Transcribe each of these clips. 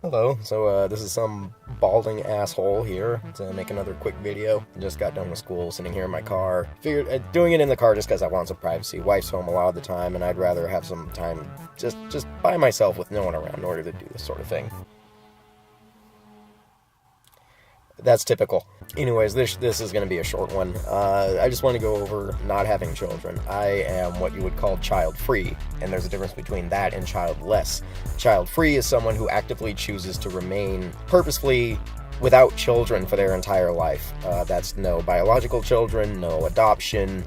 Hello, so this is some balding asshole here to make another quick video. Just got done with school, sitting here in my car. Figured doing it in the car just because I want some privacy. Wife's home a lot of the time, and I'd rather have some time just by myself with no one around in order to do this sort of thing. That's typical. Anyways, this is going to be a short one. I just want to go over not having children. I am what you would call child-free, and there's a difference between that and childless. Child-free is someone who actively chooses to remain purposefully without children for their entire life. That's no biological children, no adoption,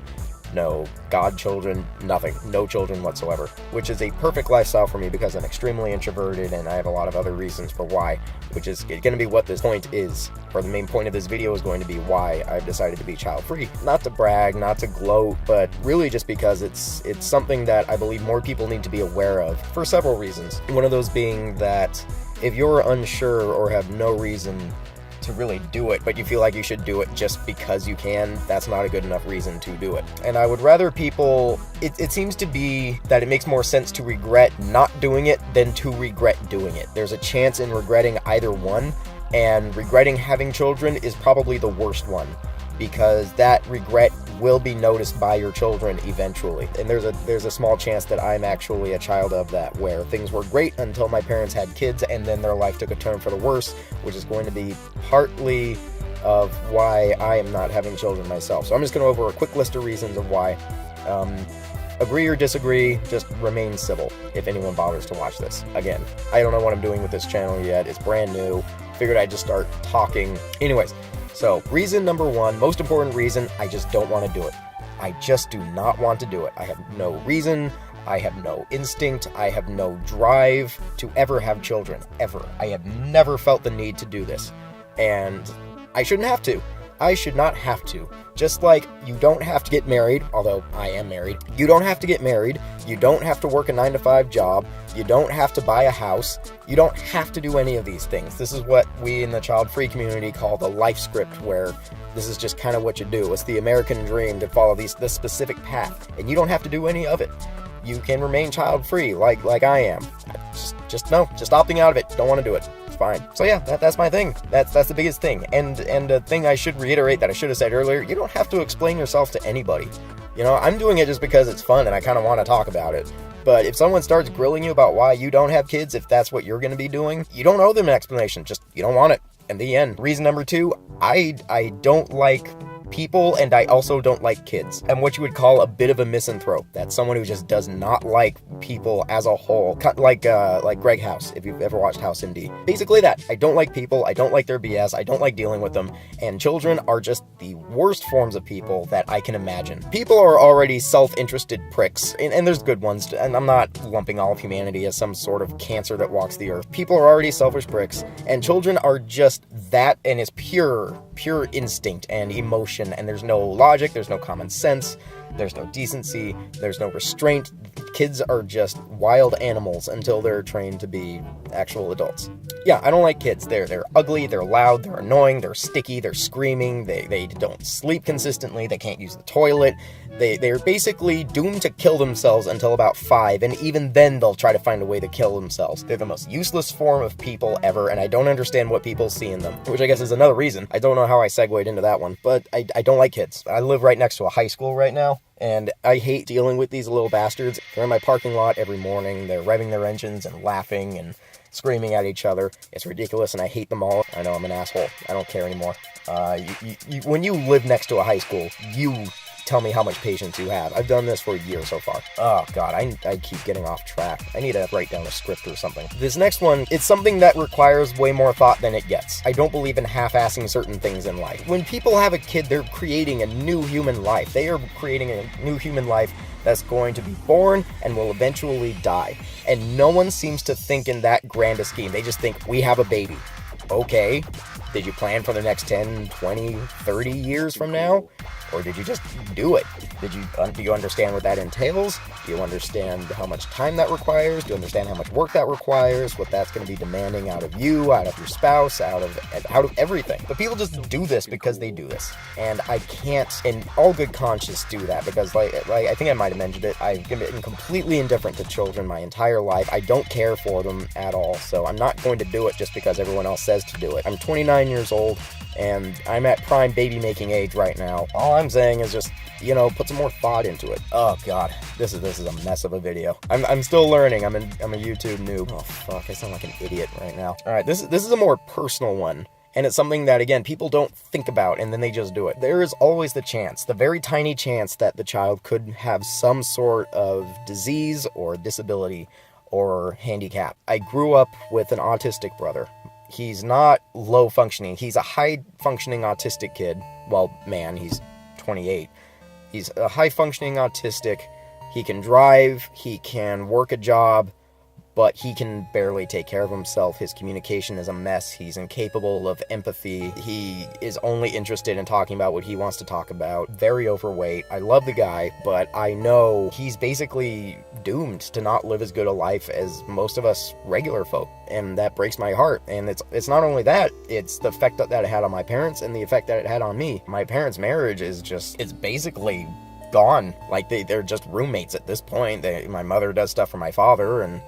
no godchildren, nothing. No children whatsoever. Which is a perfect lifestyle for me because I'm extremely introverted and I have a lot of other reasons for why, which is going to be what this point is. Or the main point of this video is going to be why I've decided to be child-free. Not to brag, not to gloat, but really just because it's something that I believe more people need to be aware of for several reasons. One of those being that if you're unsure or have no reason to really do it, but you feel like you should do it just because you can, that's not a good enough reason to do it. And I would rather people, it seems to be that it makes more sense to regret not doing it than to regret doing it. There's a chance in regretting either one, and regretting having children is probably the worst one, because that regret will be noticed by your children eventually. And there's a small chance that I'm actually a child of that, where things were great until my parents had kids and then their life took a turn for the worse, which is going to be partly of why I am not having children myself. So I'm just going to go over a quick list of reasons of why. Agree or disagree, just remain civil if anyone bothers to watch this. Again, I don't know what I'm doing with this channel yet. It's brand new. Figured I'd just start talking. Anyways, so reason number one, most important reason, I just don't want to do it. I just do not want to do it. I have no reason, I have no instinct, I have no drive to ever have children, ever. I have never felt the need to do this. And I shouldn't have to. I should not have to. Just like you don't have to get married, although I am married, you don't have to get married, you don't have to work a 9-to-5 job, you don't have to buy a house, you don't have to do any of these things. This is what we in the child-free community call the life script, where this is just kind of what you do. It's the American dream to follow this specific path, and you don't have to do any of it. You can remain child-free like I am. Just opting out of it. Don't want to do it. It's fine. So yeah, that's my thing. That's the biggest thing. And the thing I should reiterate that I should have said earlier, you don't have to explain yourself to anybody. You know, I'm doing it just because it's fun and I kind of want to talk about it. But if someone starts grilling you about why you don't have kids, if that's what you're going to be doing, you don't owe them an explanation. Just, you don't want it. And the end. Reason number two, I don't like people, and I also don't like kids. I'm what you would call a bit of a misanthrope. That's someone who just does not like people as a whole. Like Greg House, if you've ever watched House MD. Basically that. I don't like people, I don't like their BS, I don't like dealing with them, and children are just the worst forms of people that I can imagine. People are already self-interested pricks, and there's good ones, and I'm not lumping all of humanity as some sort of cancer that walks the earth. People are already selfish pricks, and children are just that, and it's pure instinct and emotion. And there's no logic, there's no common sense, there's no decency, there's no restraint. Kids are just wild animals until they're trained to be actual adults. Yeah, I don't like kids. They're ugly, they're loud, they're annoying, they're sticky, they're screaming, they don't sleep consistently, they can't use the toilet. They're basically doomed to kill themselves until about 5, and even then they'll try to find a way to kill themselves. They're the most useless form of people ever, and I don't understand what people see in them, which I guess is another reason. I don't know how I segued into that one, but I don't like kids. I live right next to a high school right now, and I hate dealing with these little bastards. They're in my parking lot every morning, they're revving their engines and laughing and screaming at each other. It's ridiculous, and I hate them all. I know I'm an asshole. I don't care anymore. When you live next to a high school, you tell me how much patience you have. I've done this for a year so far. Oh god, I keep getting off track. I need to write down a script or something. This next one, it's something that requires way more thought than it gets. I don't believe in half-assing certain things in life. When people have a kid, they're creating a new human life. They are creating a new human life that's going to be born and will eventually die. And no one seems to think in that grand scheme. They just think, we have a baby. Okay, Did you plan for the next 10, 20, 30 years from now? Or did you just do it? Do you understand what that entails? Do you understand how much time that requires? Do you understand how much work that requires? What that's going to be demanding out of you, out of your spouse, out of everything. But people just do this because they do this. And I can't, in all good conscience, do that because, like I think I might have mentioned it, I've been completely indifferent to children my entire life. I don't care for them at all. So I'm not going to do it just because everyone else says to do it. I'm 29 years old. And I'm at prime baby making age right now. All I'm saying is just, put some more thought into it. Oh god, this is a mess of a video. I'm still learning. I'm a YouTube noob. Oh fuck, I sound like an idiot right now. All right, this is a more personal one. And it's something that, again, people don't think about and then they just do it. There is always the chance, the very tiny chance, that the child could have some sort of disease or disability or handicap. I grew up with an autistic brother. He's not low functioning. He's a high functioning autistic kid. Well, man, he's 28. He's a high functioning autistic. He can drive. He can work a job. But he can barely take care of himself. His communication is a mess. He's incapable of empathy. He is only interested in talking about what he wants to talk about. Very overweight. I love the guy, but I know he's basically doomed to not live as good a life as most of us regular folk. And that breaks my heart. And it's not only that, it's the effect that it had on my parents and the effect that it had on me. My parents' marriage is it's basically gone. Like they're just roommates at this point. My mother does stuff for my father, and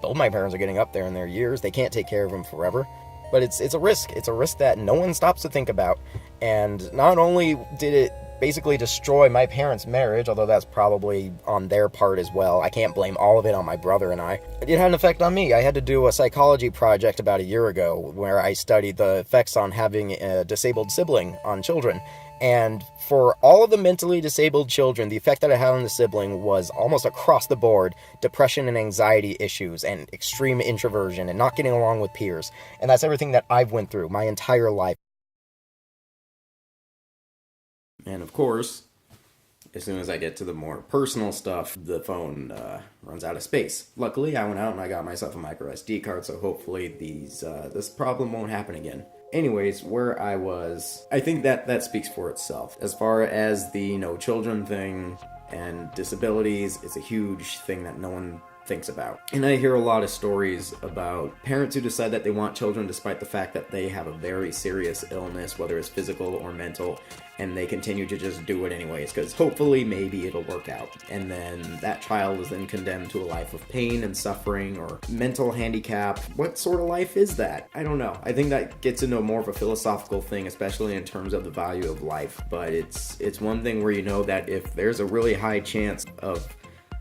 both my parents are getting up there in their years. They can't take care of him forever. But it's a risk. It's a risk that no one stops to think about. And not only did it basically destroy my parents' marriage, although that's probably on their part as well. I can't blame all of it on my brother and I. It had an effect on me. I had to do a psychology project about a year ago where I studied the effects on having a disabled sibling on children. And for all of the mentally disabled children, the effect that it had on the sibling was almost across the board depression and anxiety issues and extreme introversion and not getting along with peers. And that's everything that I've went through my entire life. And of course, as soon as I get to the more personal stuff, the phone runs out of space. Luckily, I went out and I got myself a micro SD card, so hopefully this problem won't happen again. Anyways, where I was, I think that speaks for itself. As far as the no children thing and disabilities, it's a huge thing that no one thinks about. And I hear a lot of stories about parents who decide that they want children despite the fact that they have a very serious illness, whether it's physical or mental, and they continue to just do it anyways, because hopefully maybe it'll work out. And then that child is then condemned to a life of pain and suffering or mental handicap. What sort of life is that? I don't know. I think that gets into more of a philosophical thing, especially in terms of the value of life. But it's one thing where you know that if there's a really high chance of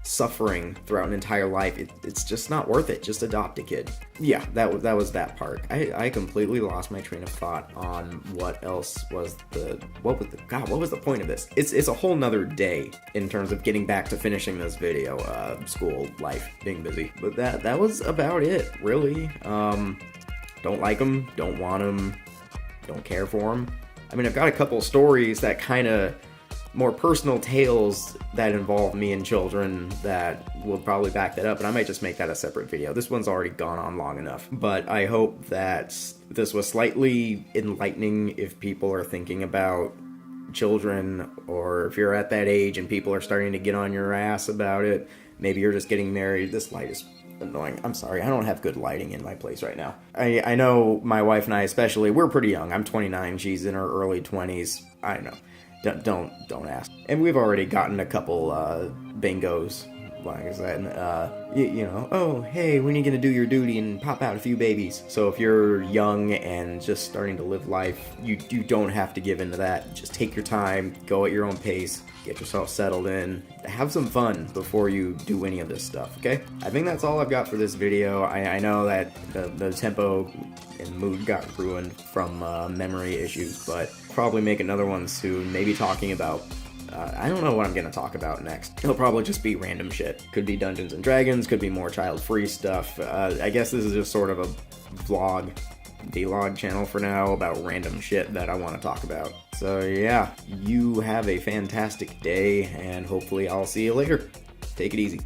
suffering throughout an entire life, it's just not worth it. Just adopt a kid. Yeah, that was that part. I completely lost my train of thought on what was the point of this? It's a whole nother day in terms of getting back to finishing this video. School life, being busy, but that was about it, really. Don't like them, don't want them, don't care for them. I mean, I've got a couple stories that kind of more personal tales that involve me and children that will probably back that up, and I might just make that a separate video. This one's already gone on long enough, but I hope that this was slightly enlightening if people are thinking about children, or if you're at that age and people are starting to get on your ass about it. Maybe you're just getting married. This light is annoying. I'm sorry, I don't have good lighting in my place right now. I know my wife and I especially, we're pretty young. I'm 29, she's in her early 20s. I don't know. Don't ask. And we've already gotten a couple bingos, like I said, oh, hey, when are you gonna do your duty and pop out a few babies? So if you're young and just starting to live life, you don't have to give into that. Just take your time, go at your own pace, get yourself settled in, have some fun before you do any of this stuff, okay? I think that's all I've got for this video. I know that the tempo and mood got ruined from memory issues, but probably make another one soon, maybe talking about I don't know what I'm gonna talk about next. It'll probably just be random shit. Could be Dungeons and Dragons, could be more child-free stuff. I guess this is just sort of a vlog channel for now about random shit that I want to talk about. So yeah, you have a fantastic day, and hopefully I'll see you later. Take it easy.